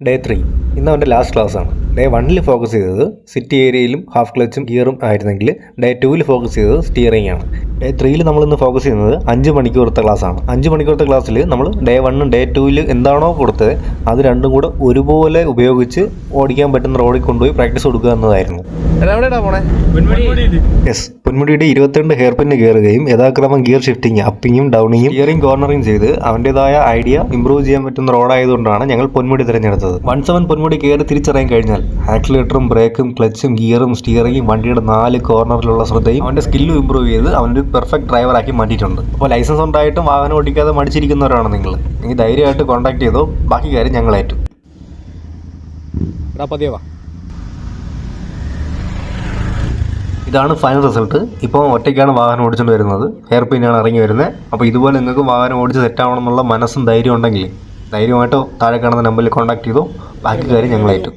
Day 3 ഇന്ന് അവൻ്റെ last ക്ലാസ്സാണ്. ഡേ 1 ഫോക്കസ് ചെയ്തത് സിറ്റി ഏരിയയിലും ഹാഫ് ക്ലച്ചും ഗിയറും ആയിരുന്നെങ്കിൽ ഡേ 2 ഫോക്കസ് ചെയ്തത് സ്റ്റിയറിംഗ് ആണ്. ഡേ 3 നമ്മളിന്ന് ഫോക്കസ് ചെയ്യുന്നത് 5 മണിക്കൂറത്തെ ക്ലാസ്സാണ്. 5 മണിക്കൂറത്തെ ക്ലാസ്സിൽ നമ്മൾ ഡേ 1 ഡേ 2 എന്താണോ കൊടുത്തത് അത് രണ്ടും കൂടെ ഒരുപോലെ ഉപയോഗിച്ച് ഓടിക്കാൻ പറ്റുന്ന റോഡിൽ കൊണ്ടുപോയി പ്രാക്ടീസ് കൊടുക്കുക എന്നതായിരുന്നു. യെസ്, പൊന്മുടിയുടെ 22 ഹെയർ പിന്ന് കയറുകയും യഥാക്രമം ഗിയർ ഷിഫ്റ്റിംഗ് അപ്പിങ്ങും ഡൗണിങ്ങും ഗിയറിംഗ് കോർണറിംഗ് ചെയ്ത് അവൻ്റെതായ ഐഡിയ ഇംപ്രൂവ് ചെയ്യാൻ പറ്റുന്ന റോഡായതുകൊണ്ടാണ് ഞങ്ങൾ പൊന്മുടി തിരഞ്ഞെടുത്തത്. 17 പൊന്മുടി കയറി തിരിച്ചറിയാൻ കഴിഞ്ഞാൽ ആക്സിലേറ്ററും ബ്രേക്കും ക്ലച്ചും ഗിയറും സ്റ്റിയറിംഗും വണ്ടിയുടെ 4 കോർണറിലുള്ള ശ്രദ്ധയും അവൻ്റെ സ്കില്ലും ഇംപ്രൂവ് ചെയ്ത് അവനൊരു പെർഫെക്റ്റ് ഡ്രൈവറാക്കി മാറ്റിയിട്ടുണ്ട്. അപ്പോൾ ലൈസൻസ് ഉണ്ടായിട്ടും വാഹനം ഓടിക്കാതെ മടിച്ചിരിക്കുന്നവരാണ് നിങ്ങൾ. എങ്കിൽ ധൈര്യമായിട്ട് കോൺടാക്ട് ചെയ്തോ, ബാക്കി കാര്യം ഞങ്ങളേറ്റു. ഇതാണ് ഫൈനൽ റിസൾട്ട്. ഇപ്പോൾ ഒറ്റയ്ക്കാണ് വാഹനം ഓടിച്ചുകൊണ്ട് വരുന്നത്. ഹെയർ പിന്നാണ് ഇറങ്ങി വരുന്നത്. അപ്പോൾ ഇതുപോലെ നിങ്ങൾക്ക് വാഹനം ഓടിച്ച് സെറ്റാവണം എന്നുള്ള മനസ്സും ധൈര്യം ഉണ്ടെങ്കിൽ ധൈര്യമായിട്ട് താഴെ കാണുന്ന നമ്പറിൽ കോൺടാക്ട് ചെയ്തോ, ബാക്കി കാര്യം ഞങ്ങളേറ്റു.